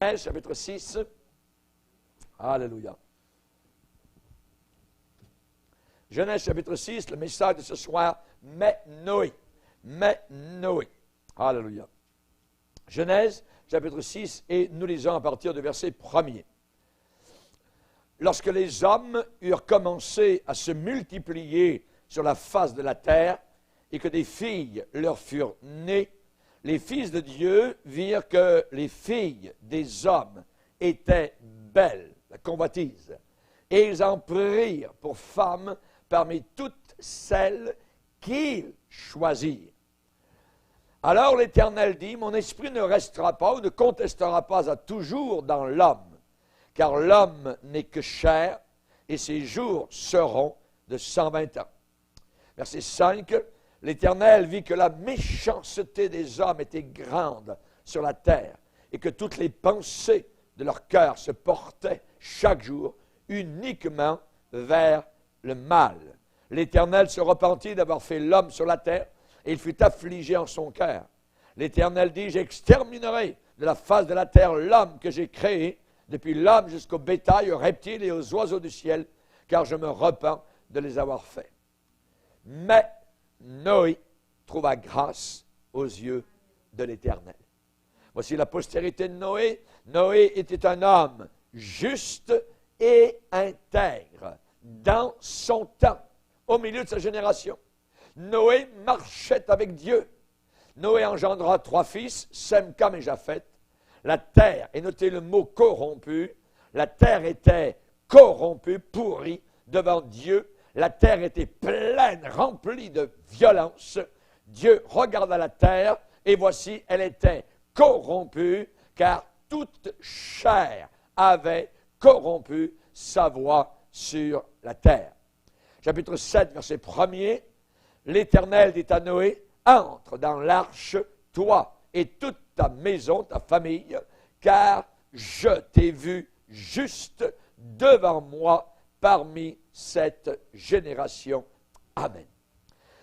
Genèse, chapitre 6. Alléluia. Genèse, chapitre 6, le message de ce soir, mais Noé. Mais Noé. Alléluia. Genèse, chapitre 6, et nous lisons à partir du verset 1er. Lorsque les hommes eurent commencé à se multiplier sur la face de la terre, et que des filles leur furent nées, les fils de Dieu virent que les filles des hommes étaient belles, la convoitise, et ils en prirent pour femmes parmi toutes celles qu'ils choisirent. Alors l'Éternel dit, « Mon esprit ne restera pas ou ne contestera pas à toujours dans l'homme, car l'homme n'est que chair, et ses jours seront de 120 ans. » Verset 5, « L'Éternel vit que la méchanceté des hommes était grande sur la terre, et que toutes les pensées de leur cœur se portaient chaque jour uniquement vers le mal. L'Éternel se repentit d'avoir fait l'homme sur la terre, et il fut affligé en son cœur. L'Éternel dit, « J'exterminerai de la face de la terre l'homme que j'ai créé, depuis l'homme jusqu'au bétail, aux reptiles et aux oiseaux du ciel, car je me repens de les avoir faits. » Mais Noé trouva grâce aux yeux de l'Éternel. Voici la postérité de Noé. Noé était un homme juste et intègre dans son temps, au milieu de sa génération. Noé marchait avec Dieu. Noé engendra 3 fils, Sem, Cam et Japheth. La terre, et notez le mot corrompu, la terre était corrompue, pourrie devant Dieu. La terre était pleine, remplie de violence. Dieu regarda la terre, et voici, elle était corrompue, car toute chair avait corrompu sa voie sur la terre. Chapitre 7, verset 1er, l'Éternel dit à Noé, « Entre dans l'arche, toi et toute ta maison, ta famille, car je t'ai vu juste devant moi parmi cette génération. » Amen.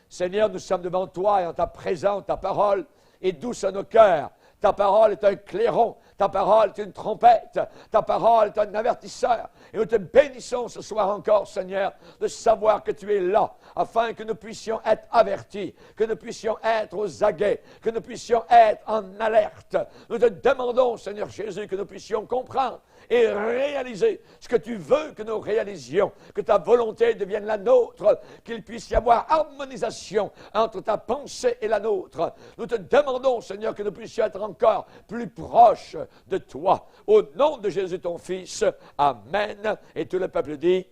Seigneur, nous sommes devant toi et en ta présence, ta parole est douce à nos cœurs. Ta parole est un clairon, ta parole est une trompette, ta parole est un avertisseur. Et nous te bénissons ce soir encore, Seigneur, de savoir que tu es là, afin que nous puissions être avertis, que nous puissions être aux aguets, que nous puissions être en alerte. Nous te demandons, Seigneur Jésus, que nous puissions comprendre et réaliser ce que tu veux que nous réalisions, que ta volonté devienne la nôtre, qu'il puisse y avoir harmonisation entre ta pensée et la nôtre. Nous te demandons, Seigneur, que nous puissions être encore plus proches de toi. Au nom de Jésus, ton Fils, Amen. Et tout le peuple dit,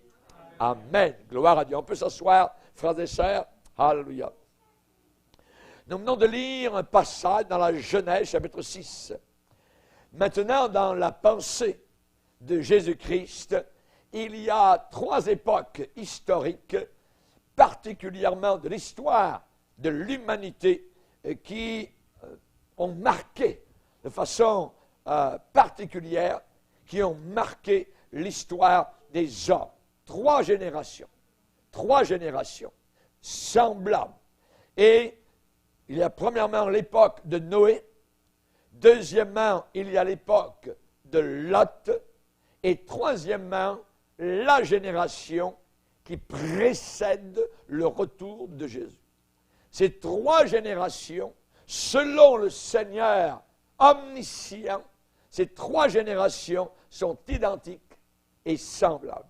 Amen. Gloire à Dieu. On peut s'asseoir, frères et sœurs. Alléluia. Nous venons de lire un passage dans la Genèse, chapitre 6. Maintenant, dans la pensée de Jésus-Christ, il y a 3 époques historiques, particulièrement de l'histoire de l'humanité, qui ont marqué de façon particulière, qui ont marqué l'histoire des hommes. 3 générations semblables. Et il y a premièrement l'époque de Noé, deuxièmement, il y a l'époque de Lot, et troisièmement, la génération qui précède le retour de Jésus. Ces 3 générations, selon le Seigneur omniscient, ces 3 générations sont identiques et semblables.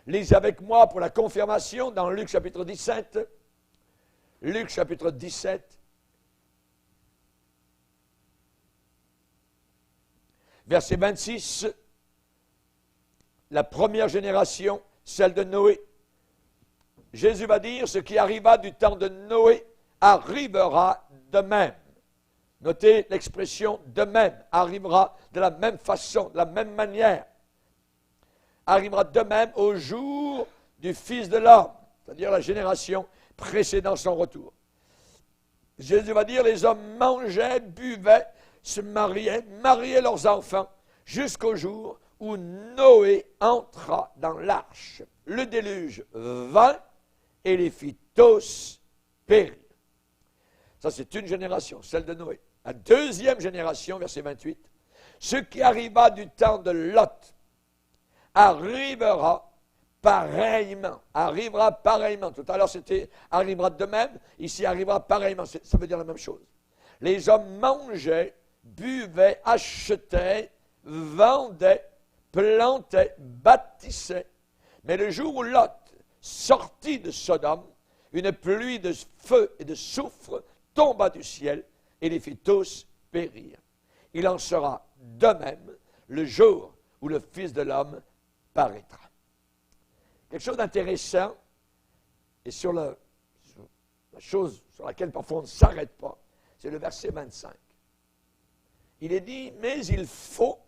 Lisez avec moi pour la confirmation dans Luc chapitre 17. Luc chapitre 17. Verset 26. La première génération, celle de Noé. Jésus va dire, ce qui arriva du temps de Noé arrivera de même. Notez l'expression de même, arrivera de la même façon, de la même manière. Arrivera de même au jour du Fils de l'homme, c'est-à-dire la génération précédant son retour. Jésus va dire, les hommes mangeaient, buvaient, se mariaient leurs enfants, jusqu'au jour où Noé entra dans l'arche. Le déluge vint et les fit tous périr. Ça, c'est une génération, celle de Noé. La deuxième génération, verset 28, Ce qui arriva du temps de Lot arrivera pareillement. Arrivera pareillement. Tout à l'heure, c'était arrivera de même. Ici, arrivera pareillement. Ça veut dire la même chose. Les hommes mangeaient, buvaient, achetaient, vendaient, plantaient, bâtissaient. Mais le jour où Lot sortit de Sodome, une pluie de feu et de soufre tomba du ciel et les fit tous périr. Il en sera de même le jour où le Fils de l'homme paraîtra. Quelque chose d'intéressant, et sur la chose sur laquelle parfois on ne s'arrête pas, c'est le verset 25. Il est dit, mais il faut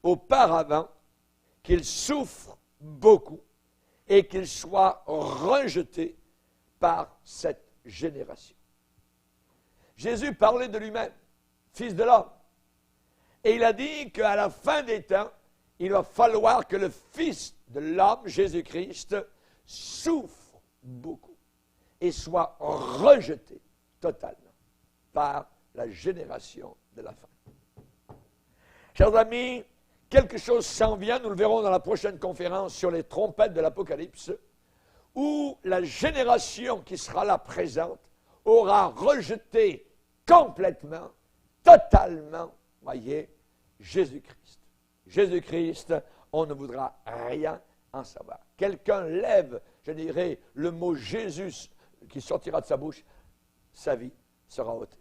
auparavant qu'il souffre beaucoup et qu'il soit rejeté par cette génération. Jésus parlait de lui-même, Fils de l'homme. Et il a dit qu'à la fin des temps, il va falloir que le Fils de l'homme, Jésus-Christ, souffre beaucoup et soit rejeté totalement par la génération de la fin. Chers amis, quelque chose s'en vient, nous le verrons dans la prochaine conférence sur les trompettes de l'Apocalypse, où la génération qui sera là présente aura rejeté complètement, totalement, voyez, Jésus-Christ. Jésus-Christ, on ne voudra rien en savoir. Quelqu'un lève, je dirais, le mot Jésus qui sortira de sa bouche, sa vie sera ôtée.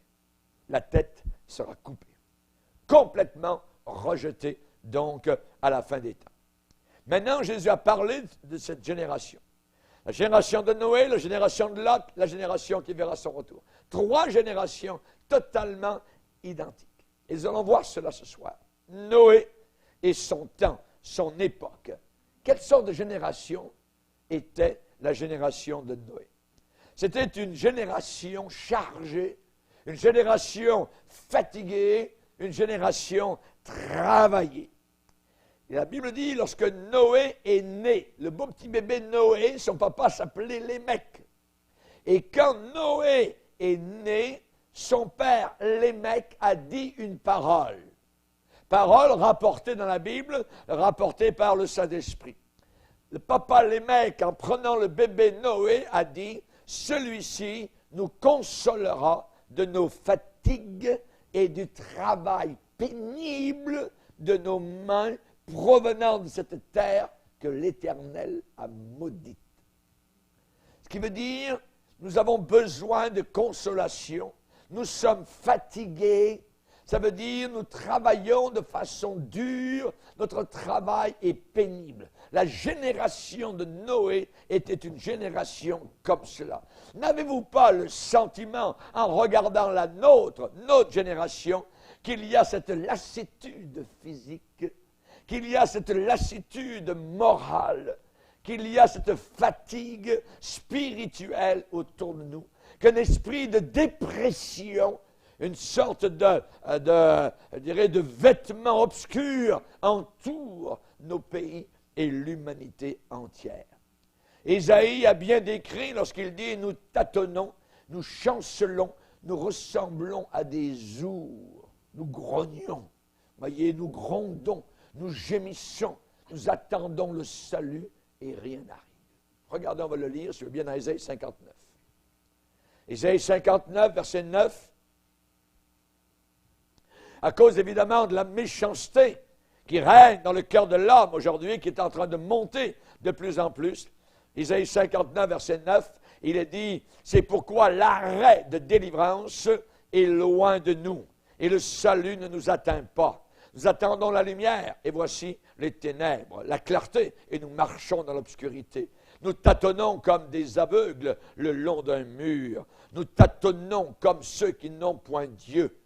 La tête sera coupée. Complètement rejeté, donc, à la fin des temps. Maintenant, Jésus a parlé de cette génération. La génération de Noé, la génération de Lot, la génération qui verra son retour. 3 générations totalement identiques. Et nous allons voir cela ce soir. Noé et son temps, son époque. Quelle sorte de génération était la génération de Noé? C'était une génération chargée, une génération fatiguée, une génération travaillée. Et la Bible dit, lorsque Noé est né, le beau petit bébé Noé, son papa s'appelait Lémec. Et quand Noé est né, son père Lémec a dit une parole. Parole rapportée dans la Bible, rapportée par le Saint-Esprit. Le papa Lémec, en prenant le bébé Noé, a dit, celui-ci nous consolera de nos fatigues et du travail pénible de nos mains provenant de cette terre que l'Éternel a maudite. Ce qui veut dire, nous avons besoin de consolation, nous sommes fatigués, ça veut dire nous travaillons de façon dure, notre travail est pénible. La génération de Noé était une génération comme cela. N'avez-vous pas le sentiment, en regardant la nôtre génération, qu'il y a cette lassitude physique, qu'il y a cette lassitude morale, qu'il y a cette fatigue spirituelle autour de nous, qu'un esprit de dépression, une sorte je dirais, de vêtements obscurs entoure nos pays et l'humanité entière. Ésaïe a bien décrit lorsqu'il dit « Nous tâtonnons, nous chancelons, nous ressemblons à des ours, nous grognons, voyez, nous grondons, nous gémissons, nous attendons le salut et rien n'arrive. » Regardez, on va le lire, si vous voulez bien, dans Ésaïe 59. Ésaïe 59, verset 9. À cause évidemment de la méchanceté qui règne dans le cœur de l'homme aujourd'hui, qui est en train de monter de plus en plus. Ésaïe 59, verset 9, il est dit, c'est pourquoi l'arrêt de délivrance est loin de nous, et le salut ne nous atteint pas. Nous attendons la lumière, et voici les ténèbres, la clarté, et nous marchons dans l'obscurité. Nous tâtonnons comme des aveugles le long d'un mur. Nous tâtonnons comme ceux qui n'ont point Dieu.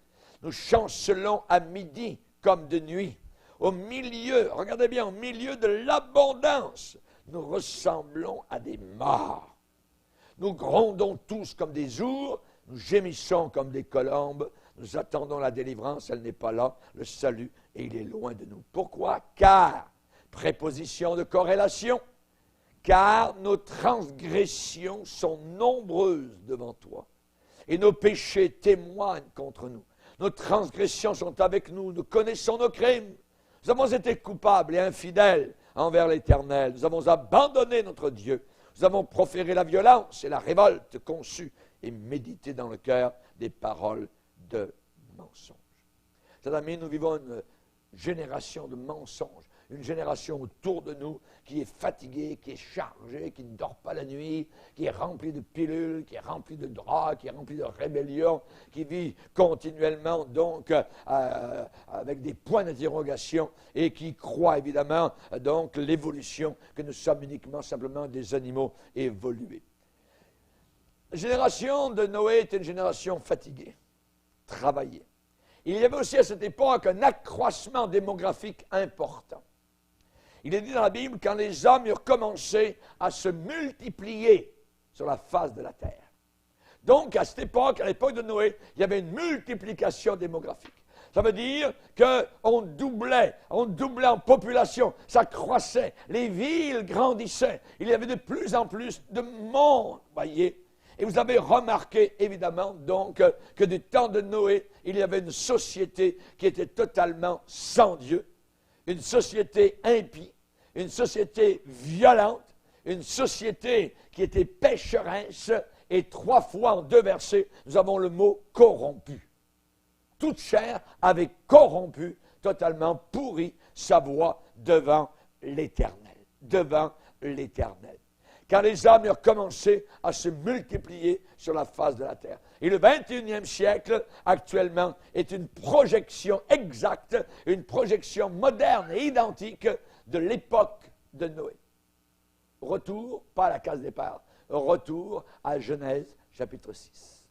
Nous chancelons à midi comme de nuit. Au milieu, regardez bien, au milieu de l'abondance, nous ressemblons à des morts. Nous grondons tous comme des ours, nous gémissons comme des colombes, nous attendons la délivrance, elle n'est pas là, le salut, et il est loin de nous. Pourquoi? Car, préposition de corrélation, car nos transgressions sont nombreuses devant toi, et nos péchés témoignent contre nous. Nos transgressions sont avec nous. Nous connaissons nos crimes. Nous avons été coupables et infidèles envers l'Éternel. Nous avons abandonné notre Dieu. Nous avons proféré la violence et la révolte, conçu et médité dans le cœur des paroles de mensonges. Chers amis, nous vivons une génération de mensonges, une génération autour de nous qui est fatiguée, qui est chargée, qui ne dort pas la nuit, qui est remplie de pilules, qui est remplie de draps, qui est remplie de rébellion, qui vit continuellement donc avec des points d'interrogation et qui croit évidemment donc l'évolution, que nous sommes uniquement simplement des animaux évolués. La génération de Noé était une génération fatiguée, travaillée. Il y avait aussi à cette époque un accroissement démographique important. Il est dit dans la Bible, quand les hommes eurent commencé à se multiplier sur la face de la terre. Donc, à cette époque, à l'époque de Noé, il y avait une multiplication démographique. Ça veut dire qu'on doublait en population, ça croissait, les villes grandissaient, il y avait de plus en plus de monde, voyez. Et vous avez remarqué, évidemment, donc, que du temps de Noé, il y avait une société qui était totalement sans Dieu, une société impie, une société violente, une société qui était pécheresse, et 3 fois en 2 versets, nous avons le mot corrompu. Toute chair avait corrompu, totalement pourri sa voie devant l'Éternel. Devant l'Éternel. Quand les hommes ont commencé à se multiplier sur la face de la terre. Et le 21e siècle, actuellement, est une projection exacte, une projection moderne et identique de l'époque de Noé. Retour, pas à la case départ, retour à Genèse, chapitre 6.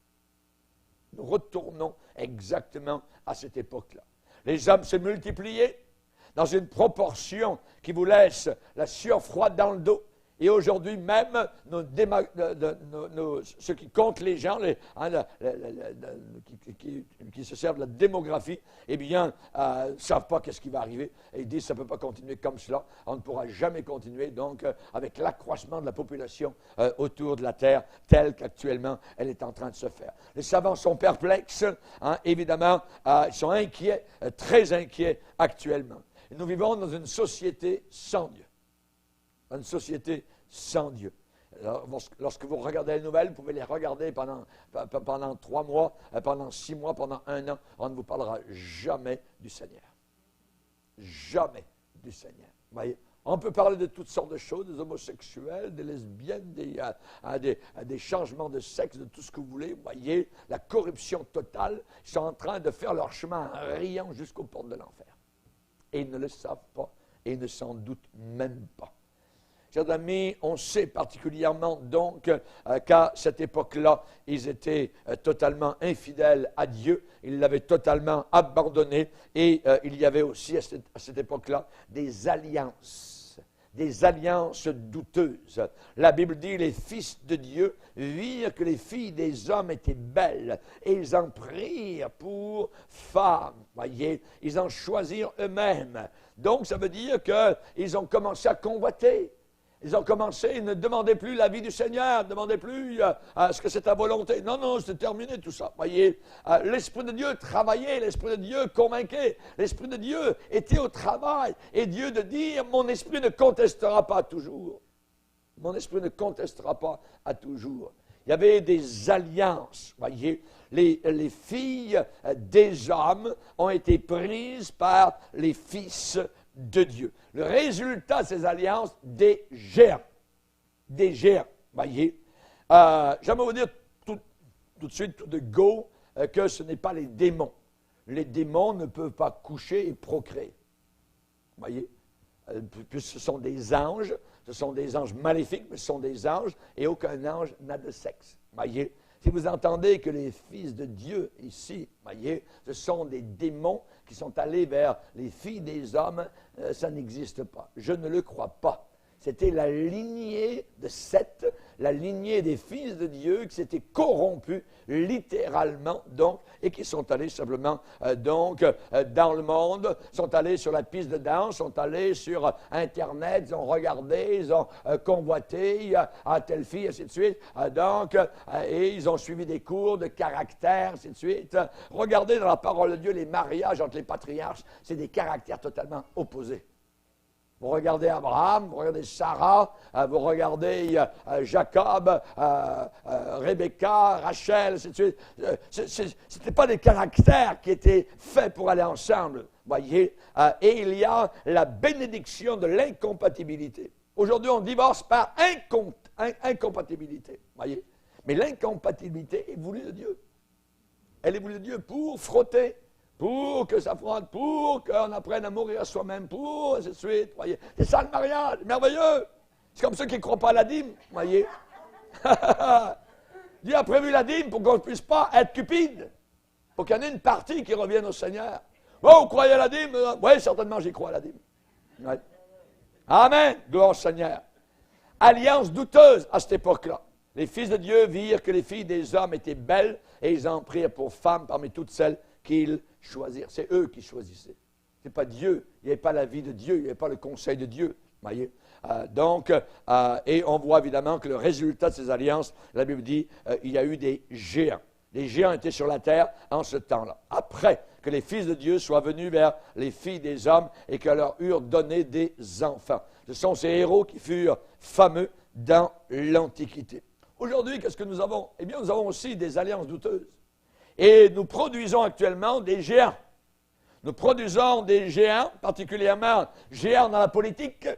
Nous retournons exactement à cette époque-là. Les hommes se multipliaient dans une proportion qui vous laisse la sueur froide dans le dos. Et aujourd'hui même, ceux qui comptent les gens, qui se servent de la démographie, eh bien, ne savent pas qu'est-ce qui va arriver. Et ils disent, ça ne peut pas continuer comme cela. On ne pourra jamais continuer, donc, avec l'accroissement de la population autour de la Terre, telle qu'actuellement elle est en train de se faire. Les savants sont perplexes, évidemment, ils sont inquiets, très inquiets actuellement. Et nous vivons dans une société sans Dieu. Une société sans Dieu. Alors, lorsque vous regardez les nouvelles, vous pouvez les regarder pendant 3 mois, pendant 6 mois, pendant 1 an. On ne vous parlera jamais du Seigneur. Jamais du Seigneur. Vous voyez? On peut parler de toutes sortes de choses, des homosexuels, des lesbiennes, des changements de sexe, de tout ce que vous voulez. Vous voyez, la corruption totale. Ils sont en train de faire leur chemin en riant jusqu'aux portes de l'enfer. Et ils ne le savent pas et ils ne s'en doutent même pas. Chers amis, on sait particulièrement donc qu'à cette époque-là, ils étaient totalement infidèles à Dieu, ils l'avaient totalement abandonné et il y avait aussi à cette époque-là des alliances douteuses. La Bible dit, les fils de Dieu virent que les filles des hommes étaient belles et ils en prirent pour femmes. Voyez, ils en choisirent eux-mêmes. Donc ça veut dire qu'ils ont commencé à convoiter. Ils ont commencé, ils ne demandaient plus l'avis du Seigneur, ne demandaient plus ce que c'est ta volonté. Non, non, c'était terminé tout ça. Voyez, l'Esprit de Dieu travaillait, l'Esprit de Dieu convainquait, l'Esprit de Dieu était au travail. Et Dieu de dire, mon esprit ne contestera pas toujours. Mon esprit ne contestera pas à toujours. Il y avait des alliances, voyez. Les filles des hommes ont été prises par les fils de Dieu. Le résultat de ces alliances, des géants. Des géants, voyez. J'aimerais vous dire tout de suite, tout de go, que ce n'est pas les démons. Les démons ne peuvent pas coucher et procréer. Voyez. Puisque ce sont des anges maléfiques, mais ce sont des anges, et aucun ange n'a de sexe. Voyez. Si vous entendez que les fils de Dieu ici, voyez, ce sont des démons qui sont allés vers les filles des hommes, ça n'existe pas. Je ne le crois pas. C'était la lignée de Seth, la lignée des fils de Dieu qui s'étaient corrompus littéralement, donc, et qui sont allés simplement, dans le monde, sont allés sur la piste de danse, sont allés sur Internet, ils ont regardé, ils ont convoité à telle fille, ainsi de suite, et ils ont suivi des cours de caractère, ainsi de suite. Regardez dans la parole de Dieu les mariages entre les patriarches, c'est des caractères totalement opposés. Vous regardez Abraham, vous regardez Sarah, vous regardez Jacob, Rebecca, Rachel, ainsi de suite. Ce n'étaient pas des caractères qui étaient faits pour aller ensemble, voyez. Et il y a la bénédiction de l'incompatibilité. Aujourd'hui, on divorce par incompatibilité, voyez. Mais l'incompatibilité est voulue de Dieu. Elle est voulue de Dieu pour frotter, pour que ça frotte, pour qu'on apprenne à mourir à soi-même, pour, ainsi de suite, voyez. C'est ça le mariage, merveilleux. C'est comme ceux qui ne croient pas à la dîme, voyez. Dieu a prévu la dîme pour qu'on ne puisse pas être cupide, pour qu'il y en ait une partie qui revienne au Seigneur. Oh, vous croyez à la dîme? Oui, certainement, j'y crois à la dîme. Ouais. Amen, gloire au Seigneur. Alliance douteuse à cette époque-là. Les fils de Dieu virent que les filles des hommes étaient belles et ils en prirent pour femmes parmi toutes celles qu'ils choisirent. C'est eux qui choisissaient. Ce n'est pas Dieu. Il n'y avait pas la vie de Dieu. Il n'y avait pas le conseil de Dieu. Voyez? Et on voit évidemment que le résultat de ces alliances, la Bible dit, il y a eu des géants. Les géants étaient sur la terre en ce temps-là. Après que les fils de Dieu soient venus vers les filles des hommes et que leur eurent donné des enfants. Ce sont ces héros qui furent fameux dans l'Antiquité. Aujourd'hui, qu'est-ce que nous avons? Eh bien, nous avons aussi des alliances douteuses. Et nous produisons actuellement des géants. Nous produisons des géants, particulièrement géants dans la politique,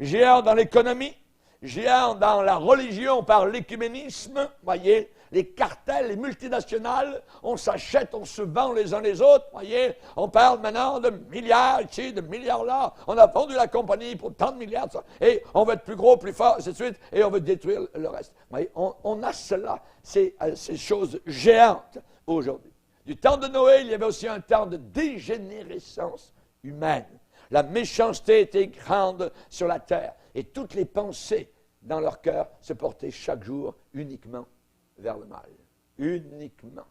géants dans l'économie, géants dans la religion par l'écuménisme, voyez, les cartels, les multinationales, on s'achète, on se vend les uns les autres, voyez, on parle maintenant de milliards ici, de milliards là, on a vendu la compagnie pour tant de milliards, et on veut être plus gros, plus fort, ainsi de suite, et on veut détruire le reste. Voyez, on a cela, ces choses géantes aujourd'hui. Du temps de Noé, il y avait aussi un temps de dégénérescence humaine. La méchanceté était grande sur la terre, et toutes les pensées dans leur cœur se portaient chaque jour uniquement vers le mal. Uniquement.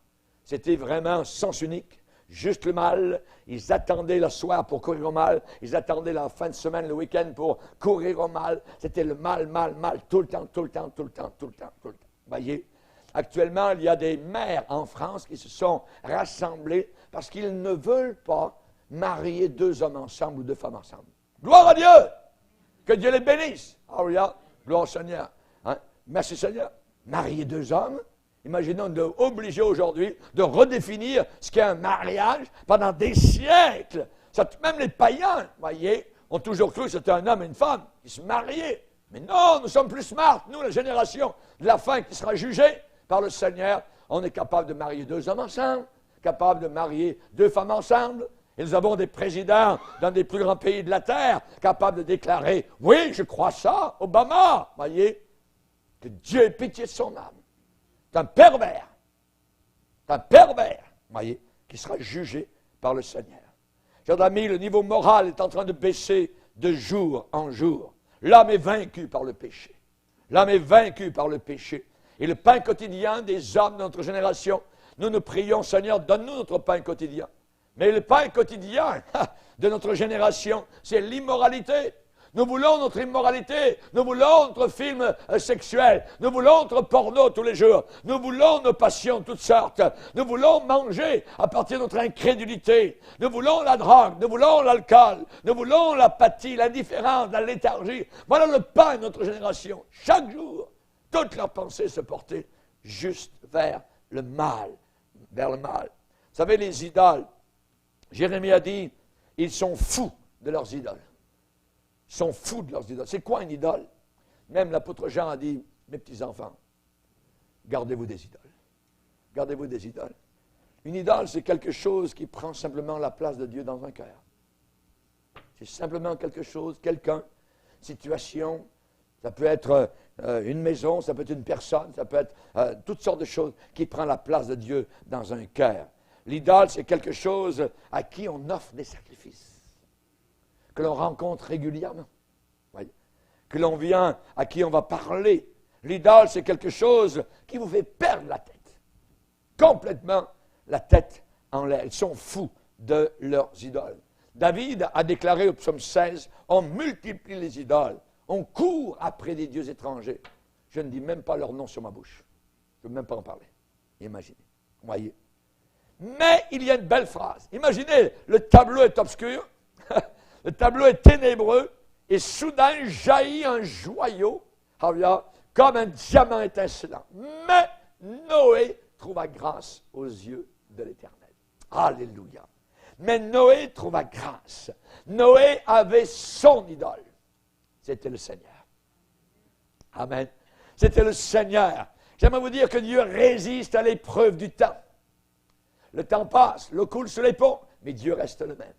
C'était vraiment sens unique, juste le mal. Ils attendaient le soir pour courir au mal. Ils attendaient la fin de semaine, le week-end pour courir au mal. C'était le mal, mal, mal, tout le temps, tout le temps, tout le temps, tout le temps, tout le temps. Voyez, actuellement, il y a des mères en France qui se sont rassemblées parce qu'ils ne veulent pas marier deux hommes ensemble ou deux femmes ensemble. Gloire à Dieu! Que Dieu les bénisse! Ah oui, gloire au Seigneur. Hein? Merci Seigneur. Marier deux hommes, imaginons obligé aujourd'hui de redéfinir ce qu'est un mariage pendant des siècles. Même les païens, voyez, ont toujours cru que c'était un homme et une femme qui se mariaient. Mais non, nous sommes plus smart, nous, la génération de la fin qui sera jugée par le Seigneur. On est capable de marier deux hommes ensemble, capable de marier deux femmes ensemble. Et nous avons des présidents dans des plus grands pays de la terre capables de déclarer « Oui, je crois ça, Obama », voyez. Que Dieu ait pitié de son âme. C'est un pervers. C'est un pervers, voyez, qui sera jugé par le Seigneur. Chers amis, le niveau moral est en train de baisser de jour en jour. L'homme est vaincu par le péché. L'homme est vaincu par le péché. Et le pain quotidien des hommes de notre génération, nous prions, Seigneur, donne-nous notre pain quotidien. Mais le pain quotidien de notre génération, c'est l'immoralité. Nous voulons notre immoralité, nous voulons notre film sexuel, nous voulons notre porno tous les jours, nous voulons nos passions toutes sortes, nous voulons manger à partir de notre incrédulité, nous voulons la drogue, nous voulons l'alcool, nous voulons l'apathie, l'indifférence, la léthargie. Voilà le pain de notre génération. Chaque jour, toutes leurs pensées se portaient juste vers le mal, vers le mal. Vous savez, les idoles, Jérémie a dit, ils sont fous de leurs idoles. Ils sont fous de leurs idoles. C'est quoi une idole? Même l'apôtre Jean a dit, mes petits-enfants, gardez-vous des idoles. Gardez-vous des idoles. Une idole, c'est quelque chose qui prend simplement la place de Dieu dans un cœur. C'est simplement quelque chose, quelqu'un, situation. Ça peut être une maison, ça peut être une personne, ça peut être toutes sortes de choses qui prend la place de Dieu dans un cœur. L'idole, c'est quelque chose à qui on offre des sacrifices, que l'on rencontre régulièrement, voyez, que l'on vient, à qui on va parler L'idole, c'est quelque chose qui vous fait perdre la tête. Complètement la tête en l'air. Ils sont fous de leurs idoles. David a déclaré au psaume 16, on multiplie les idoles, on court après des dieux étrangers. Je ne dis même pas leur nom sur ma bouche. Je ne veux même pas en parler. Imaginez. Voyez. Mais il y a une belle phrase. Imaginez, le tableau est obscur, le tableau est ténébreux, et soudain jaillit un joyau, comme un diamant étincelant. Mais Noé trouva grâce aux yeux de l'Éternel. Alléluia. Mais Noé trouva grâce. Noé avait son idole. C'était le Seigneur. Amen. C'était le Seigneur. J'aimerais vous dire que Dieu résiste à l'épreuve du temps. Le temps passe, l'eau coule sur les ponts, mais Dieu reste le même.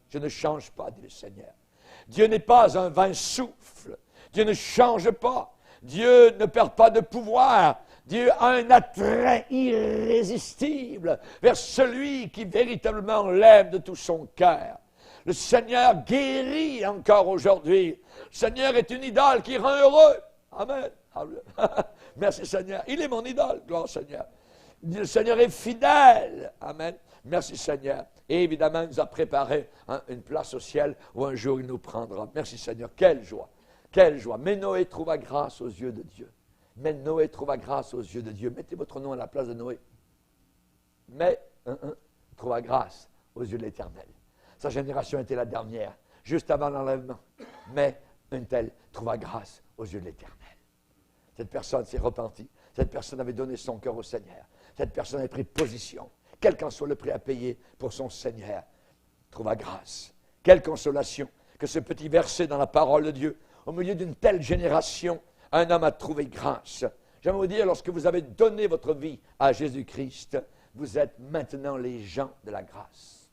Je ne change pas, dit le Seigneur. Dieu n'est pas un vain souffle. Dieu ne change pas. Dieu ne perd pas de pouvoir. Dieu a un attrait irrésistible vers celui qui véritablement l'aime de tout son cœur. Le Seigneur guérit encore aujourd'hui. Le Seigneur est une idole qui rend heureux. Amen. Merci Seigneur. Il est mon idole. Gloire au Seigneur. Le Seigneur est fidèle. Amen. Merci Seigneur. Et évidemment, il nous a préparé une place au ciel où un jour il nous prendra. Merci Seigneur. Quelle joie. Quelle joie. Mais Noé trouva grâce aux yeux de Dieu. Mais Noé trouva grâce aux yeux de Dieu. Mettez votre nom à la place de Noé. Mais trouva grâce aux yeux de l'Éternel. Sa génération était la dernière, juste avant l'enlèvement. Mais une telle trouva grâce aux yeux de l'Éternel. Cette personne s'est repentie. Cette personne avait donné son cœur au Seigneur. Cette personne a pris position. Quel qu'en soit le prix à payer pour son Seigneur, trouva grâce. Quelle consolation que ce petit verset dans la parole de Dieu, au milieu d'une telle génération, un homme a trouvé grâce. J'aimerais vous dire, lorsque vous avez donné votre vie à Jésus-Christ, vous êtes maintenant les gens de la grâce.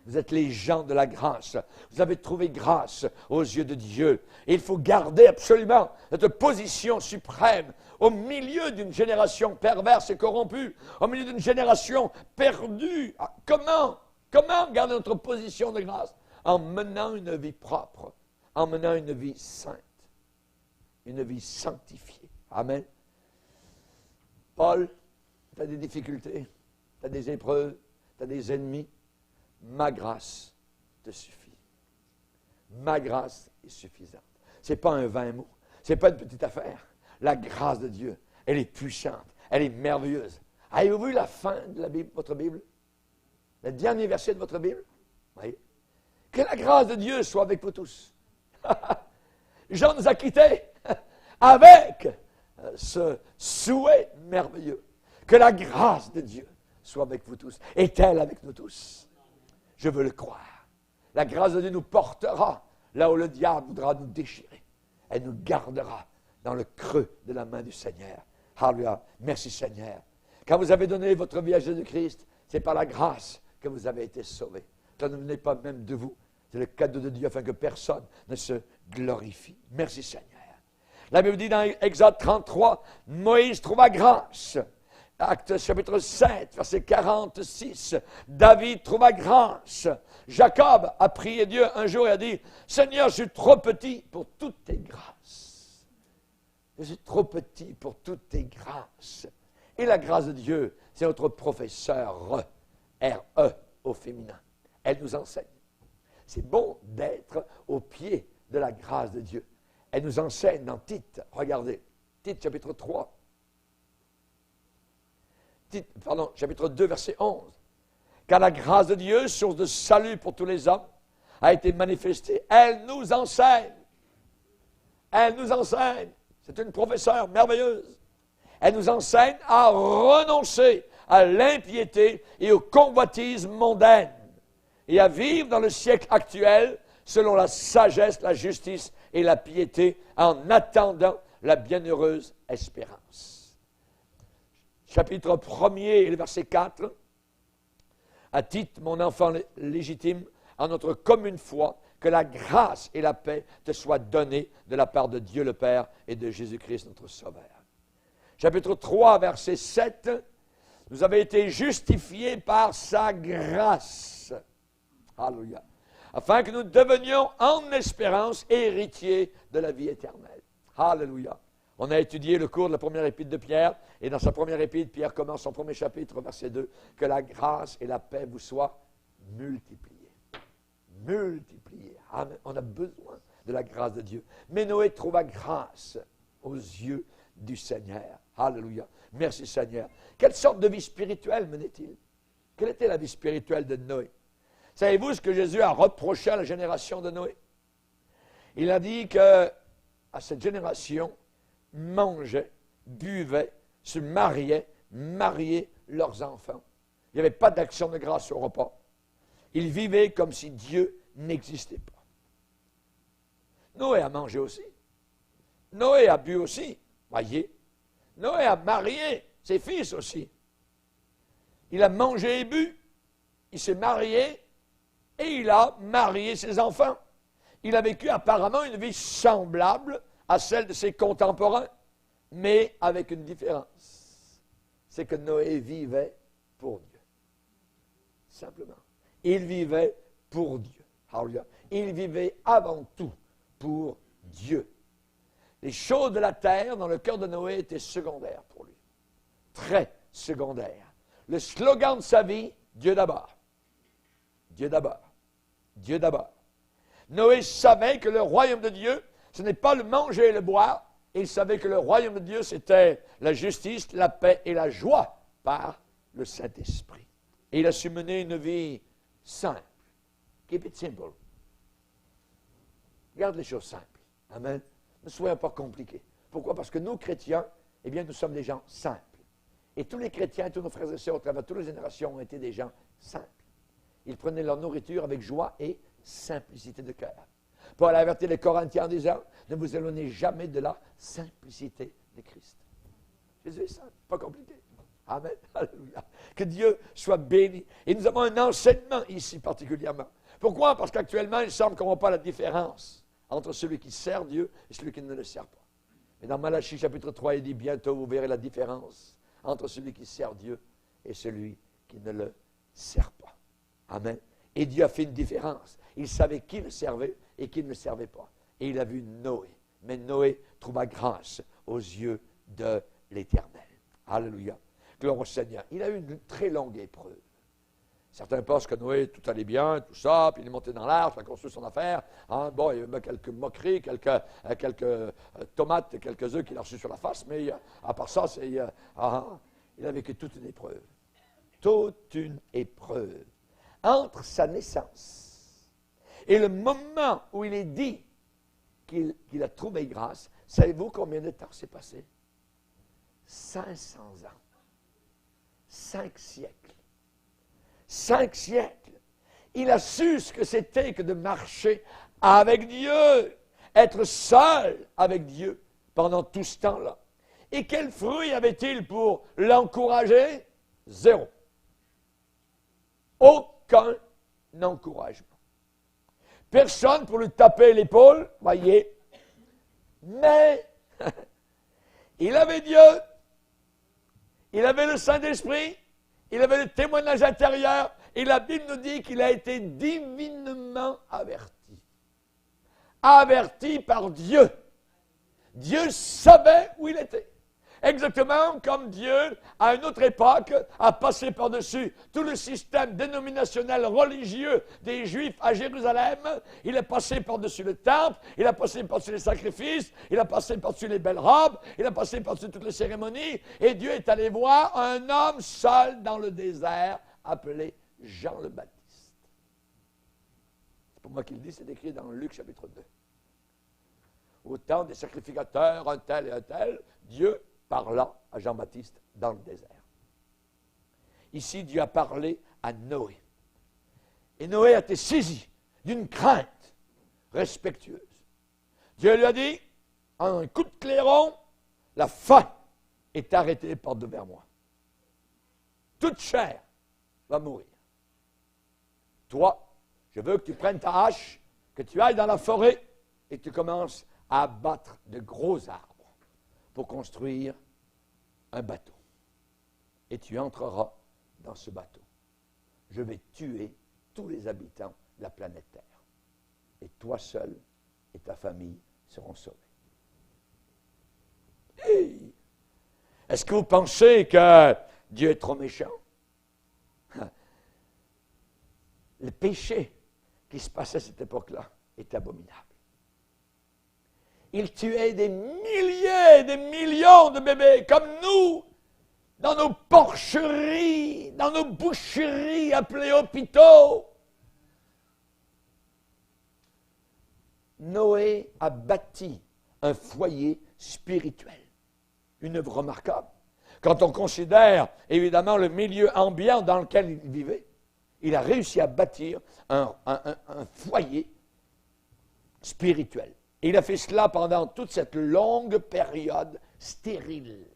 Vous êtes les gens de la grâce. Vous avez trouvé grâce aux yeux de Dieu. Et il faut garder absolument cette position suprême au milieu d'une génération perverse et corrompue, au milieu d'une génération perdue. Comment garder notre position de grâce? En menant une vie propre, en menant une vie sainte, une vie sanctifiée. Amen. Paul, tu as des difficultés, tu as des épreuves, tu as des ennemis. Ma grâce te suffit. Ma grâce est suffisante. Ce n'est pas un vain mot. Ce n'est pas une petite affaire. La grâce de Dieu, elle est puissante. Elle est merveilleuse. Avez-vous vu la fin de la Bible, votre Bible? Le dernier verset de votre Bible? Oui. Que la grâce de Dieu soit avec vous tous. Jean nous a quittés avec ce souhait merveilleux. Que la grâce de Dieu soit avec vous tous. Est-elle avec nous tous? Je veux le croire. La grâce de Dieu nous portera là où le diable voudra nous déchirer. Elle nous gardera dans le creux de la main du Seigneur. Alléluia. Merci Seigneur. Quand vous avez donné votre vie à Jésus-Christ, c'est par la grâce que vous avez été sauvés. Ça ne venait pas même de vous. C'est le cadeau de Dieu afin que personne ne se glorifie. Merci Seigneur. La Bible dit dans Exode 33, Moïse trouva grâce. Actes chapitre 7, verset 46, David trouva grâce. Jacob a prié Dieu un jour et a dit, Seigneur, je suis trop petit pour toutes tes grâces. Je suis trop petit pour toutes tes grâces. Et la grâce de Dieu, c'est notre professeur, R-E au féminin. Elle nous enseigne. C'est bon d'être au pied de la grâce de Dieu. Elle nous enseigne dans Tite, regardez, Tite chapitre 3. Chapitre 2, verset 11. Car la grâce de Dieu, source de salut pour tous les hommes, a été manifestée. Elle nous enseigne. Elle nous enseigne. C'est une professeure merveilleuse. Elle nous enseigne à renoncer à l'impiété et aux convoitises mondaines et à vivre dans le siècle actuel selon la sagesse, la justice et la piété en attendant la bienheureuse espérance. Chapitre 1er et le verset 4. À Tite, mon enfant légitime, en notre commune foi, que la grâce et la paix te soient données de la part de Dieu le Père et de Jésus-Christ notre Sauveur. Chapitre 3, verset 7. Vous avez été justifiés par sa grâce. Alléluia. Afin que nous devenions en espérance héritiers de la vie éternelle. Alléluia. On a étudié le cours de la première épître de Pierre, et dans sa première épître, Pierre commence son premier chapitre, verset 2, « Que la grâce et la paix vous soient multipliées. » Multipliées. Amen. On a besoin de la grâce de Dieu. Mais Noé trouva grâce aux yeux du Seigneur. Alléluia. Merci Seigneur. Quelle sorte de vie spirituelle menait-il? Quelle était la vie spirituelle de Noé? Savez-vous ce que Jésus a reproché à la génération de Noé? Il a dit que à cette génération, mangeaient, buvaient, se mariaient leurs enfants. Il n'y avait pas d'action de grâce au repas. Ils vivaient comme si Dieu n'existait pas. Noé a mangé aussi. Noé a bu aussi. Voyez. Noé a marié ses fils aussi. Il a mangé et bu. Il s'est marié et il a marié ses enfants. Il a vécu apparemment une vie semblable à celle de ses contemporains, mais avec une différence. C'est que Noé vivait pour Dieu. Simplement. Il vivait pour Dieu. Alléluia. Il vivait avant tout pour Dieu. Les choses de la terre dans le cœur de Noé étaient secondaires pour lui. Très secondaires. Le slogan de sa vie, Dieu d'abord. Dieu d'abord. Dieu d'abord. Noé savait que le royaume de Dieu, ce n'est pas le manger et le boire. Et il savait que le royaume de Dieu, c'était la justice, la paix et la joie par le Saint-Esprit. Et il a su mener une vie simple. Keep it simple. Garde les choses simples. Amen. Ne soyons pas compliqués. Pourquoi? Parce que nous, chrétiens, eh bien, nous sommes des gens simples. Et tous les chrétiens, tous nos frères et sœurs, au travers de toutes les générations, ont été des gens simples. Ils prenaient leur nourriture avec joie et simplicité de cœur. Paul a averti les Corinthiens en disant, ne vous éloignez jamais de la simplicité de Christ. Jésus est simple, pas compliqué. Amen. Alléluia. Que Dieu soit béni. Et nous avons un enseignement ici particulièrement. Pourquoi? Parce qu'actuellement, il semble qu'on ne voit pas la différence entre celui qui sert Dieu et celui qui ne le sert pas. Mais dans Malachie chapitre 3, il dit, bientôt vous verrez la différence entre celui qui sert Dieu et celui qui ne le sert pas. Amen. Et Dieu a fait une différence. Il savait qui le servait et qui ne le servait pas. Et il a vu Noé. Mais Noé trouva grâce aux yeux de l'Éternel. Alléluia. Gloire au Seigneur. Il a eu une très longue épreuve. Certains pensent que Noé, tout allait bien, tout ça, puis il est monté dans l'arche, il a construit son affaire. Hein, bon, il y a eu quelques moqueries, quelques tomates, quelques œufs qu'il a reçus sur la face, mais à part ça, il a vécu toute une épreuve. Toute une épreuve. Entre sa naissance et le moment où il est dit qu'il a trouvé grâce, savez-vous combien de temps s'est passé? 500 ans. 5 siècles. 5 siècles. Il a su ce que c'était que de marcher avec Dieu, être seul avec Dieu pendant tout ce temps-là. Et quel fruit avait-il pour l'encourager? Zéro. Aucun encouragement. Personne pour lui taper l'épaule, voyez. Mais il avait Dieu, il avait le Saint-Esprit, il avait le témoignage intérieur, et la Bible nous dit qu'il a été divinement averti. Averti par Dieu. Dieu savait où il était. Exactement comme Dieu, à une autre époque, a passé par-dessus tout le système dénominationnel religieux des Juifs à Jérusalem. Il est passé par-dessus le temple, il a passé par-dessus les sacrifices, il a passé par-dessus les belles robes, il a passé par-dessus toutes les cérémonies. Et Dieu est allé voir un homme seul dans le désert, appelé Jean le Baptiste. C'est pour moi qu'il dit, c'est écrit dans Luc chapitre 2. Au temps des sacrificateurs, un tel et un tel, Dieu parla à Jean-Baptiste dans le désert. Ici, Dieu a parlé à Noé. Et Noé a été saisi d'une crainte respectueuse. Dieu lui a dit, en un coup de clairon, la faim est arrêtée par devers moi. Toute chair va mourir. Toi, je veux que tu prennes ta hache, que tu ailles dans la forêt et que tu commences à abattre de gros arbres pour construire un bateau. Et tu entreras dans ce bateau. Je vais tuer tous les habitants de la planète Terre. Et toi seul et ta famille seront sauvés. Hey! Est-ce que vous pensez que Dieu est trop méchant? Le péché qui se passait à cette époque-là est abominable. Il tuait des milliers, des millions de bébés comme nous, dans nos porcheries, dans nos boucheries appelées hôpitaux. Noé a bâti un foyer spirituel. Une œuvre remarquable. Quand on considère, évidemment, le milieu ambiant dans lequel il vivait, il a réussi à bâtir un foyer spirituel. Et il a fait cela pendant toute cette longue période stérile.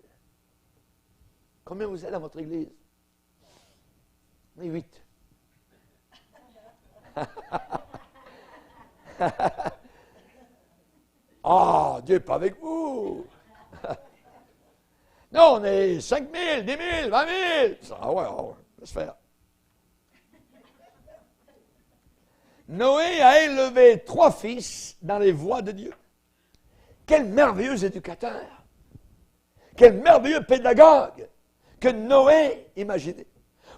Combien vous êtes dans votre église? On est 8. Ah, Dieu n'est pas avec vous. Non, on est 5 000, 10 000, 20 000. Ah ouais, laisse faire. Noé a élevé 3 fils dans les voies de Dieu. Quel merveilleux éducateur. Quel merveilleux pédagogue que Noé, imaginez.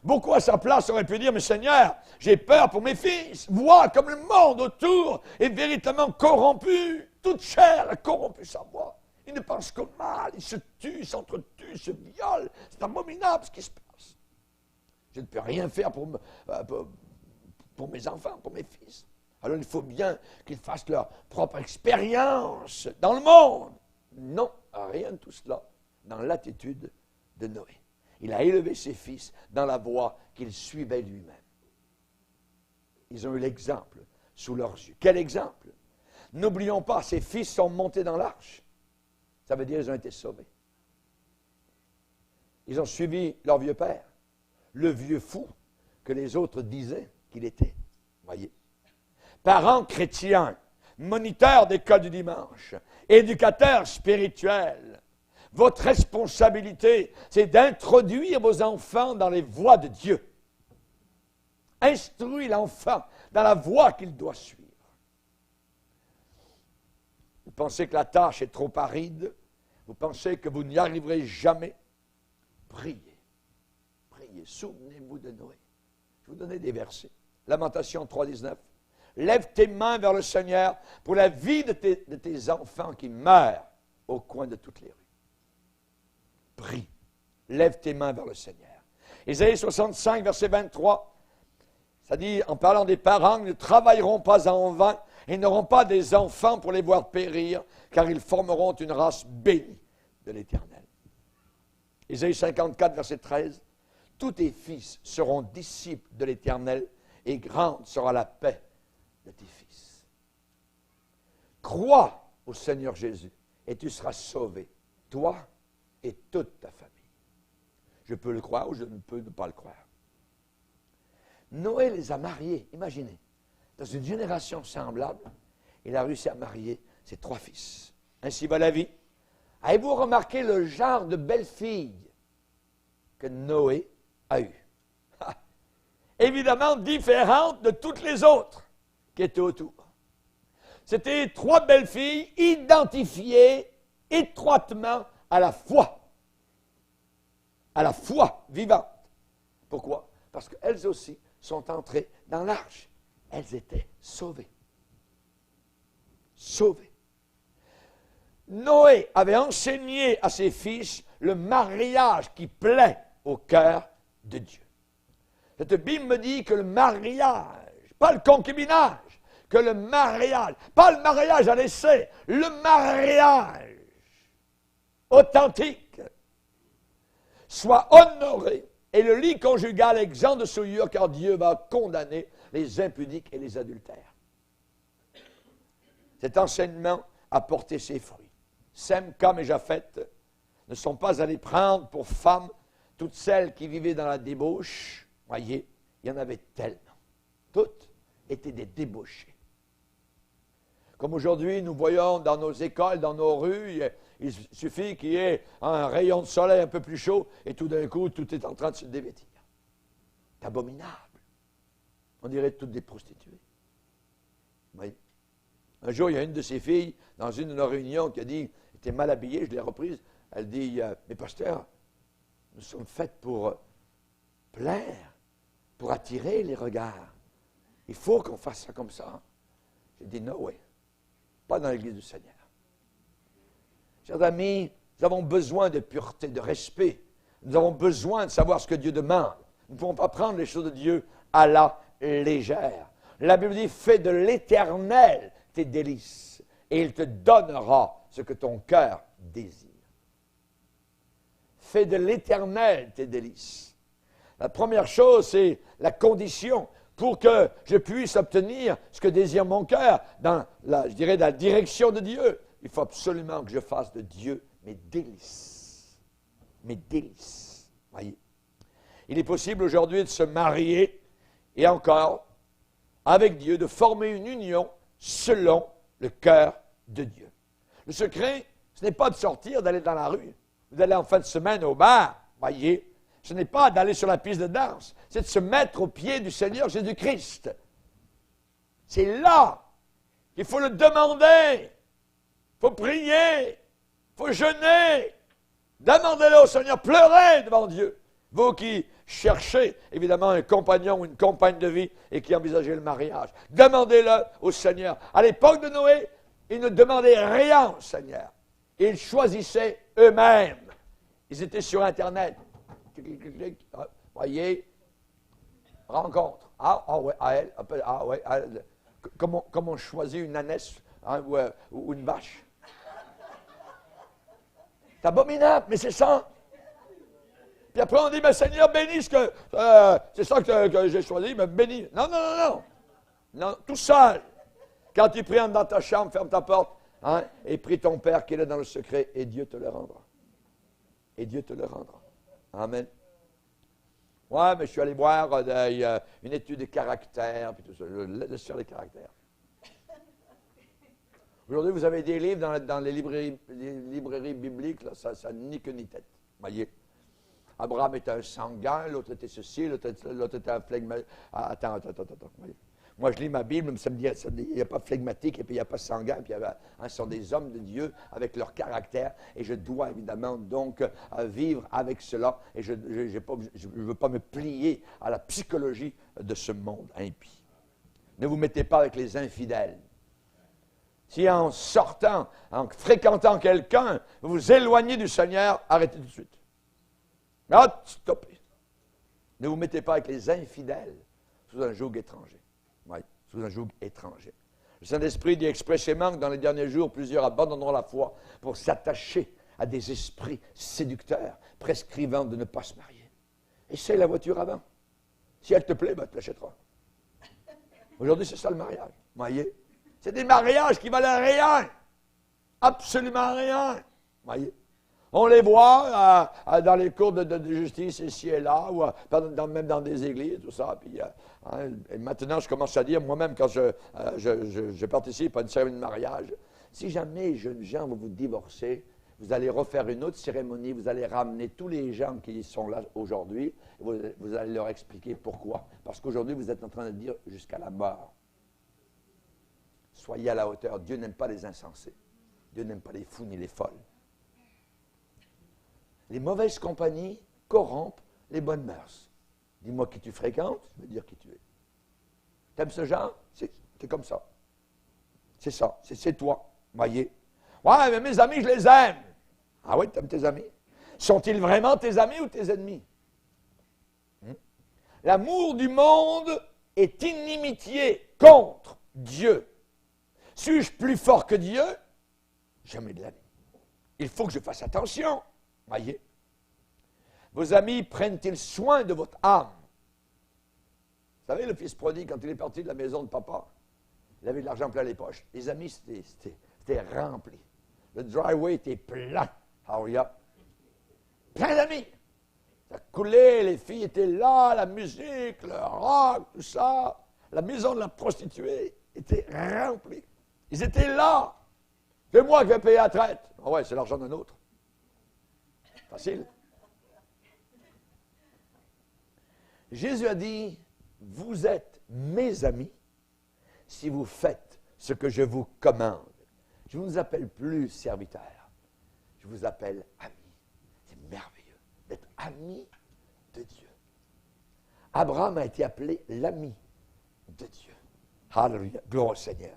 Beaucoup à sa place auraient pu dire, mais Seigneur, j'ai peur pour mes fils. Vois comme le monde autour est véritablement corrompu. Toute chair a corrompu sa voix. Ils ne pensent qu'au mal, ils se tuent, ils s'entretuent, ils se violent. C'est abominable ce qui se passe. Je ne peux rien faire pour mes enfants, pour mes fils. Alors il faut bien qu'ils fassent leur propre expérience dans le monde. Non, rien de tout cela dans l'attitude de Noé. Il a élevé ses fils dans la voie qu'il suivait lui-même. Ils ont eu l'exemple sous leurs yeux. Quel exemple? N'oublions pas, ses fils sont montés dans l'arche. Ça veut dire qu'ils ont été sauvés. Ils ont suivi leur vieux père, le vieux fou que les autres disaient qu'il était. Voyez. Parents chrétiens, moniteurs d'école du dimanche, éducateurs spirituels, votre responsabilité, c'est d'introduire vos enfants dans les voies de Dieu. Instruis l'enfant dans la voie qu'il doit suivre. Vous pensez que la tâche est trop aride? Vous pensez que vous n'y arriverez jamais? Priez. Priez. Souvenez-vous de Noé. Je vais vous donner des versets. Lamentation 3,19. Lève tes mains vers le Seigneur pour la vie de tes enfants qui meurent au coin de toutes les rues. Prie. Lève tes mains vers le Seigneur. Ésaïe 65, verset 23. Ça dit, en parlant des parents, ils ne travailleront pas en vain et n'auront pas des enfants pour les voir périr, car ils formeront une race bénie de l'Éternel. Ésaïe 54, verset 13. Tous tes fils seront disciples de l'Éternel, et grande sera la paix de tes fils. Crois au Seigneur Jésus, et tu seras sauvé, toi et toute ta famille. Je peux le croire ou je ne peux ne pas le croire. Noé les a mariés, imaginez. Dans une génération semblable, il a réussi à marier ses 3 fils. Ainsi va la vie. Avez-vous remarqué le genre de belle-fille que Noé a eu? Évidemment différente de toutes les autres qui étaient autour. C'était 3 belles-filles identifiées étroitement à la foi. À la foi vivante. Pourquoi? Parce qu'elles aussi sont entrées dans l'arche. Elles étaient sauvées. Sauvées. Noé avait enseigné à ses fils le mariage qui plaît au cœur de Dieu. Cette Bible me dit que le mariage, pas le concubinage, que le mariage, pas le mariage à l'essai, le mariage authentique soit honoré et le lit conjugal exempt de souillure, car Dieu va condamner les impudiques et les adultères. Cet enseignement a porté ses fruits. Sem, Cam et Japheth ne sont pas allés prendre pour femmes toutes celles qui vivaient dans la débauche. Voyez, il y en avait tellement. Toutes étaient des débauchés. Comme aujourd'hui, nous voyons dans nos écoles, dans nos rues, il suffit qu'il y ait un rayon de soleil un peu plus chaud et tout d'un coup, tout est en train de se dévêtir. C'est abominable. On dirait toutes des prostituées. Oui. Un jour, il y a une de ses filles, dans une de nos réunions, qui a dit, elle était mal habillée, je l'ai reprise, Elle dit, mais pasteur, nous sommes faits pour plaire, pour attirer les regards. Il faut qu'on fasse ça comme ça. J'ai dit, non, oui, pas dans l'Église du Seigneur. Chers amis, nous avons besoin de pureté, de respect. Nous avons besoin de savoir ce que Dieu demande. Nous ne pouvons pas prendre les choses de Dieu à la légère. La Bible dit, fais de l'Éternel tes délices, et il te donnera ce que ton cœur désire. Fais de l'Éternel tes délices. La première chose, c'est la condition pour que je puisse obtenir ce que désire mon cœur dans la direction de Dieu. Il faut absolument que je fasse de Dieu mes délices. Mes délices. Voyez. Il est possible aujourd'hui de se marier et encore, avec Dieu, de former une union selon le cœur de Dieu. Le secret, ce n'est pas de sortir, d'aller dans la rue, d'aller en fin de semaine au bar, voyez. Ce n'est pas d'aller sur la piste de danse, c'est de se mettre aux pieds du Seigneur Jésus-Christ. C'est là qu'il faut le demander. Il faut prier, il faut jeûner. Demandez-le au Seigneur, pleurez devant Dieu. Vous qui cherchez, évidemment, un compagnon ou une compagne de vie et qui envisagez le mariage, demandez-le au Seigneur. À l'époque de Noé, ils ne demandaient rien au Seigneur. Ils choisissaient eux-mêmes. Ils étaient sur Internet. Voyez, rencontre. Ah ouais, à elle. Ah ouais, à elle. Comment on choisit une ânesse ou une vache? C'est abominable, mais c'est ça. Puis après, on dit, mais Seigneur, bénis ce que... c'est ça que j'ai choisi, mais bénis. Non, non, non, non. Non, tout seul. Quand tu pries, entre dans ta chambre, ferme ta porte, et prie ton Père qui est là dans le secret, et Dieu te le rendra. Et Dieu te le rendra. Amen. Ouais, mais je suis allé voir une étude de caractère, puis tout ça. Laisse faire les caractères. Aujourd'hui, vous avez des livres dans les librairies bibliques, là, ça ni queue ni tête. Voyez. Abraham était un sanguin, l'autre était ceci, l'autre était un flegmatique. Attends. Voyez. Moi, je lis ma Bible, ça me dit, il n'y a pas flegmatique, et puis il n'y a pas sanguin, puis ce sont des hommes de Dieu avec leur caractère, et je dois évidemment donc vivre avec cela, et je ne veux pas me plier à la psychologie de ce monde impie. Ne vous mettez pas avec les infidèles. Si en sortant, en fréquentant quelqu'un, vous vous éloignez du Seigneur, arrêtez tout de suite. Ah, stoppez. Ne vous mettez pas avec les infidèles sous un joug étranger. Oui, sous un joug étranger. Le Saint-Esprit dit expressément que dans les derniers jours, plusieurs abandonneront la foi pour s'attacher à des esprits séducteurs, prescrivant de ne pas se marier. Essaye la voiture avant. Si elle te plaît, ben, tu l'achèteras. Aujourd'hui, c'est ça le mariage. Voyez? C'est des mariages qui valent rien. Absolument rien. Voyez? On les voit dans les cours de justice ici et là, ou même dans des églises, tout ça. Puis, et maintenant, je commence à dire, moi-même, quand je participe à une cérémonie de mariage, si jamais jeunes gens vont vous divorcer, vous allez refaire une autre cérémonie, vous allez ramener tous les gens qui sont là aujourd'hui, vous allez leur expliquer pourquoi. Parce qu'aujourd'hui, vous êtes en train de dire jusqu'à la mort. Soyez à la hauteur. Dieu n'aime pas les insensés. Dieu n'aime pas les fous ni les folles. Les mauvaises compagnies corrompent les bonnes mœurs. Dis-moi qui tu fréquentes, je vais dire qui tu es. T'aimes ce genre? C'est comme ça. C'est ça, c'est toi. Voyez? Ouais, mais mes amis, je les aime. Ah oui, t'aimes tes amis? Sont-ils vraiment tes amis ou tes ennemis? L'amour du monde est inimitié contre Dieu. Suis-je plus fort que Dieu? Jamais de la vie. Il faut que je fasse attention. Voyez. Vos amis prennent-ils soin de votre âme? Vous savez, le fils prodigue, quand il est parti de la maison de papa, il avait de l'argent plein les poches. Les amis, c'était rempli. Le driveway était plein. Plein d'amis. Ça coulait, les filles étaient là, la musique, le rock, tout ça. La maison de la prostituée était remplie. Ils étaient là. C'est moi qui vais payer la traite. Ah ouais, c'est l'argent d'un autre. Facile. Jésus a dit, vous êtes mes amis si vous faites ce que je vous commande. Je ne vous appelle plus serviteur, je vous appelle ami. ami de Dieu. Abraham a été appelé l'ami de Dieu. Alléluia, gloire au Seigneur.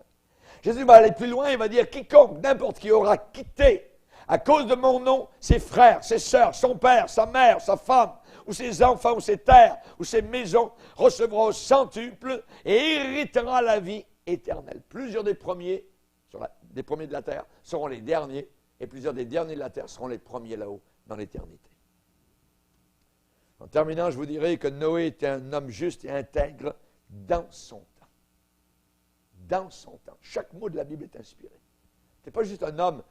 Jésus va aller plus loin, il va dire, quiconque, n'importe qui aura quitté à cause de mon nom, ses frères, ses sœurs, son père, sa mère, sa femme, ou ses enfants, ou ses terres, ou ses maisons, recevra au centuple et héritera la vie éternelle. Plusieurs des premiers de la terre seront les derniers, et plusieurs des derniers de la terre seront les premiers là-haut, dans l'éternité. En terminant, je vous dirai que Noé était un homme juste et intègre dans son temps. Dans son temps. Chaque mot de la Bible est inspiré. Ce n'est pas juste un homme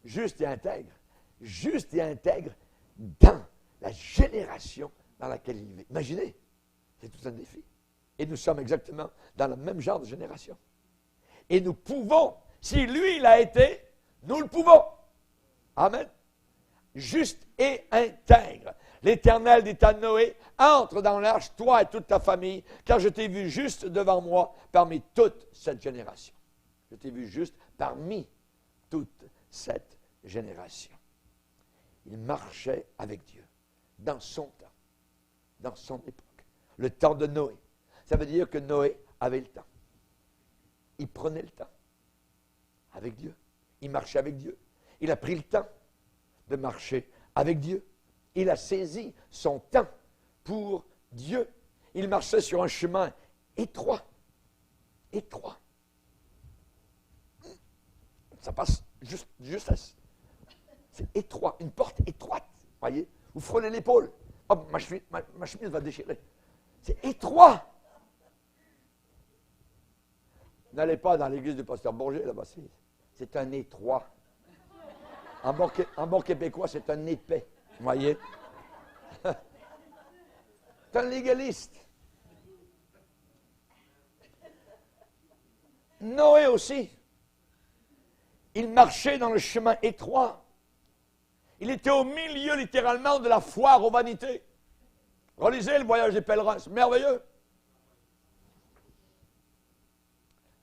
juste et intègre dans la génération dans laquelle il vit. Imaginez, c'est tout un défi. Et nous sommes exactement dans le même genre de génération. Et nous pouvons, si lui il a été, nous le pouvons. Amen. Juste et intègre. L'Éternel dit à Noé, entre dans l'arche, toi et toute ta famille, car je t'ai vu juste devant moi parmi toute cette génération. Je t'ai vu juste parmi toute cette génération. Il marchait avec Dieu dans son temps, dans son époque. Le temps de Noé. Ça veut dire que Noé avait le temps. Il prenait le temps avec Dieu. Il marchait avec Dieu. Il a pris le temps de marcher avec Dieu. Il a saisi son temps pour Dieu. Il marchait sur un chemin étroit. Étroit. Ça passe juste à... C'est étroit, une porte étroite. Voyez, vous frôlez l'épaule. Oh, ma chemise va déchirer. C'est étroit. N'allez pas dans l'église du pasteur Bourget, là-bas. C'est un étroit. En bon québécois, c'est un épais. Vous voyez? C'est un légaliste. Noé aussi. Il marchait dans le chemin étroit. Il était au milieu, littéralement, de la foire aux vanités. Relisez le voyage des pèlerins, c'est merveilleux.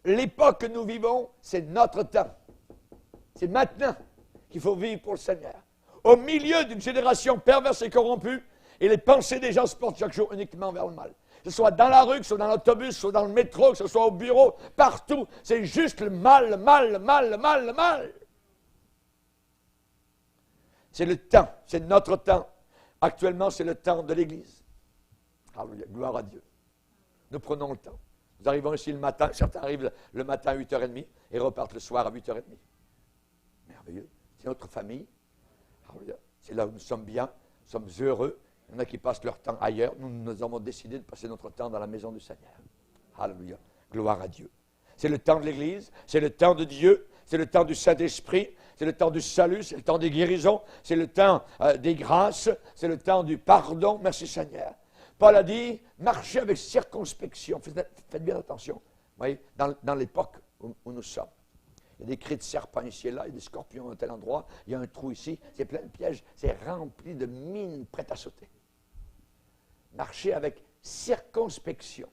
L'époque que nous vivons, c'est notre temps. C'est maintenant qu'il faut vivre pour le Seigneur. Au milieu d'une génération perverse et corrompue, et les pensées des gens se portent chaque jour uniquement vers le mal. Que ce soit dans la rue, que ce soit dans l'autobus, que ce soit dans le métro, que ce soit au bureau, partout, c'est juste le mal, le mal, le mal, le mal, le mal. C'est le temps, c'est notre temps. Actuellement, c'est le temps de l'Église. Alléluia, gloire à Dieu. Nous prenons le temps. Nous arrivons ici le matin, certains arrivent le matin à 8h30 et repartent le soir à 8h30. Merveilleux. C'est notre famille. Alléluia. C'est là où nous sommes bien, nous sommes heureux. Il y en a qui passent leur temps ailleurs. Nous avons décidé de passer notre temps dans la maison du Seigneur. Alléluia. Gloire à Dieu. C'est le temps de l'Église, c'est le temps de Dieu, c'est le temps du Saint-Esprit, c'est le temps du salut, c'est le temps des guérisons, c'est le temps des grâces, c'est le temps du pardon. Merci Seigneur. Paul a dit, marchez avec circonspection. Faites bien attention. Vous voyez, dans l'époque où nous sommes. Il y a des cris de serpents ici et là, il y a des scorpions à tel endroit, il y a un trou ici, c'est plein de pièges, c'est rempli de mines prêtes à sauter. Marchez avec circonspection.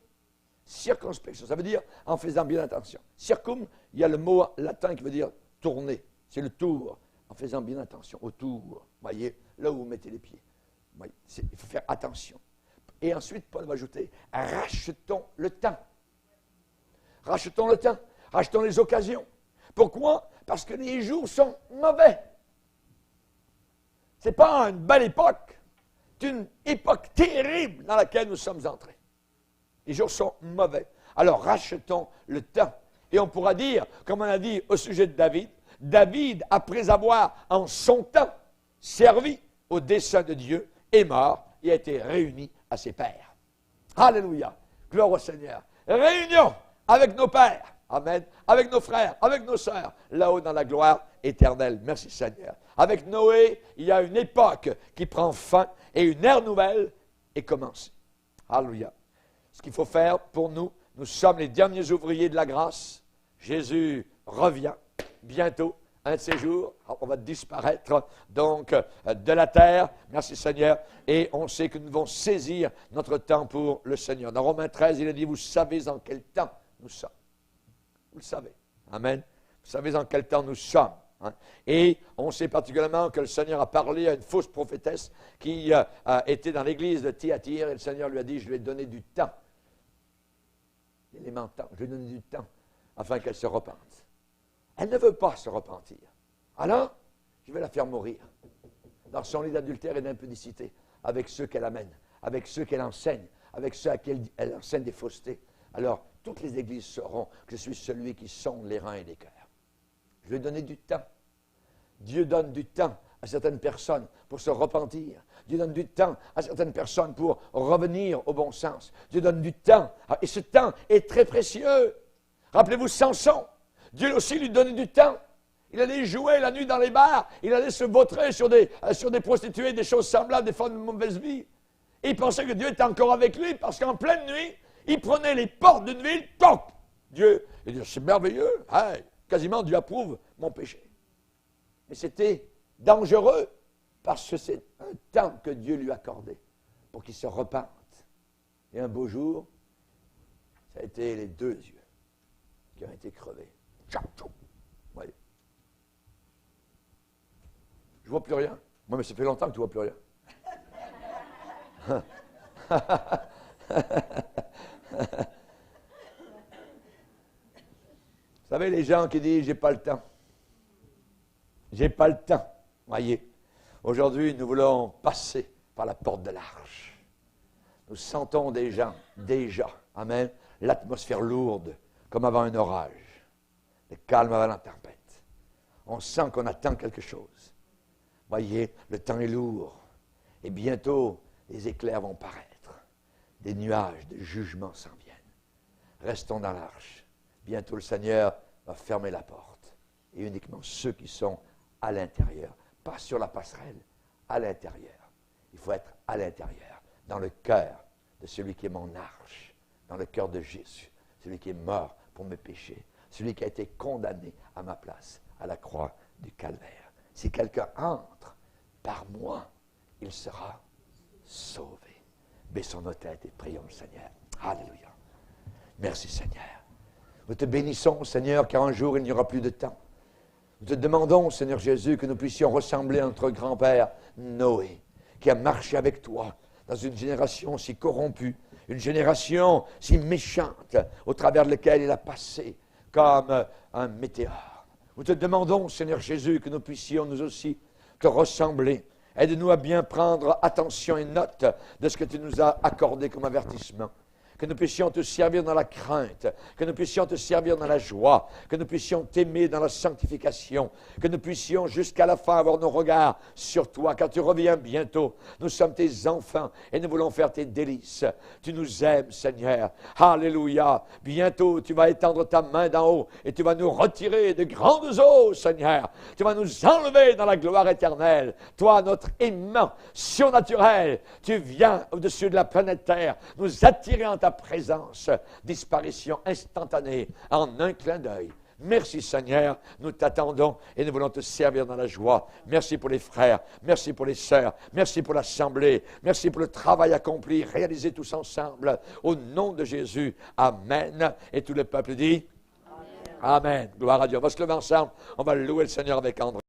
Circonspection, ça veut dire en faisant bien attention. Circum, il y a le mot latin qui veut dire tourner. C'est le tour, en faisant bien attention, autour. Voyez, là où vous mettez les pieds. Voyez, il faut faire attention. Et ensuite, Paul va ajouter, rachetons le temps. Rachetons le temps, rachetons les occasions. Pourquoi? Parce que les jours sont mauvais. Ce n'est pas une belle époque, c'est une époque terrible dans laquelle nous sommes entrés. Les jours sont mauvais. Alors rachetons le temps. Et on pourra dire, comme on a dit au sujet de David, David, après avoir en son temps servi au dessein de Dieu, est mort et a été réuni à ses pères. Alléluia. Gloire au Seigneur. Réunion avec nos pères. Amen. Avec nos frères, avec nos sœurs, là-haut dans la gloire éternelle. Merci Seigneur. Avec Noé, il y a une époque qui prend fin et une ère nouvelle est commencée. Alléluia. Ce qu'il faut faire pour nous, nous sommes les derniers ouvriers de la grâce. Jésus revient bientôt, un de ces jours. On va disparaître donc de la terre. Merci Seigneur. Et on sait que nous devons saisir notre temps pour le Seigneur. Dans Romains 13, il a dit, vous savez en quel temps nous sommes. Vous le savez. Amen. Vous savez en quel temps nous sommes. hein. Et on sait particulièrement que le Seigneur a parlé à une fausse prophétesse qui était dans l'église de Thyatire, et le Seigneur lui a dit, je lui ai donné du temps. L'élément temps, je lui ai donné du temps afin qu'elle se repente. Elle ne veut pas se repentir. Alors, je vais la faire mourir dans son lit d'adultère et d'impudicité, avec ceux qu'elle amène, avec ceux qu'elle enseigne, avec ceux à qui elle enseigne des faussetés. Alors, toutes les églises sauront que je suis celui qui sonde les reins et les cœurs. Je lui ai donné du temps. Dieu donne du temps à certaines personnes pour se repentir. Dieu donne du temps à certaines personnes pour revenir au bon sens. Dieu donne du temps. Et ce temps est très précieux. Rappelez-vous Samson. Dieu aussi lui donnait du temps. Il allait jouer la nuit dans les bars. Il allait se vautrer sur des prostituées, des choses semblables, des femmes de mauvaise vie. Et il pensait que Dieu était encore avec lui parce qu'en pleine nuit, il prenait les portes d'une ville. Toc! Dieu, il dit, c'est merveilleux. Hey, quasiment Dieu approuve mon péché. Mais c'était dangereux parce que c'est un temps que Dieu lui accordait pour qu'il se repente. Et un beau jour, ça a été les 2 yeux qui ont été crevés. Tchou, tchou. Voyez. Je vois plus rien. Moi, mais ça fait longtemps que tu vois plus rien. Vous savez, les gens qui disent, j'ai pas le temps. J'ai pas le temps. Voyez, aujourd'hui, nous voulons passer par la porte de l'arche. Nous sentons déjà, amen, l'atmosphère lourde, comme avant un orage, le calme avant la tempête. On sent qu'on attend quelque chose. Voyez, le temps est lourd. Et bientôt, les éclairs vont paraître. Des nuages de jugement s'en viennent. Restons dans l'arche. Bientôt, le Seigneur va fermer la porte. Et uniquement ceux qui sont à l'intérieur, pas sur la passerelle, à l'intérieur. Il faut être à l'intérieur, dans le cœur de celui qui est mon arche, dans le cœur de Jésus, celui qui est mort pour mes péchés, celui qui a été condamné à ma place à la croix du calvaire. Si quelqu'un entre par moi, il sera sauvé. Baissons nos têtes et prions le Seigneur. Alléluia. Merci Seigneur. Nous te bénissons Seigneur, car un jour il n'y aura plus de temps. Nous te demandons, Seigneur Jésus, que nous puissions ressembler à notre grand-père Noé, qui a marché avec toi dans une génération si corrompue, une génération si méchante, au travers de laquelle il a passé comme un météore. Nous te demandons, Seigneur Jésus, que nous puissions nous aussi te ressembler. Aide-nous à bien prendre attention et note de ce que tu nous as accordé comme avertissement. Que nous puissions te servir dans la crainte, que nous puissions te servir dans la joie, que nous puissions t'aimer dans la sanctification, que nous puissions jusqu'à la fin avoir nos regards sur toi, car tu reviens bientôt. Nous sommes tes enfants et nous voulons faire tes délices. Tu nous aimes, Seigneur. Alléluia. Bientôt, tu vas étendre ta main d'en haut et tu vas nous retirer de grandes eaux, Seigneur. Tu vas nous enlever dans la gloire éternelle. Toi, notre aimant surnaturel, tu viens au-dessus de la planète Terre, nous attirer en ta présence, disparition instantanée en un clin d'œil. Merci Seigneur, nous t'attendons et nous voulons te servir dans la joie. Merci pour les frères, merci pour les sœurs, merci pour l'assemblée, merci pour le travail accompli, réalisé tous ensemble. Au nom de Jésus, Amen. Et tout le peuple dit Amen. Amen. Gloire à Dieu. On va se lever ensemble, on va louer le Seigneur avec André.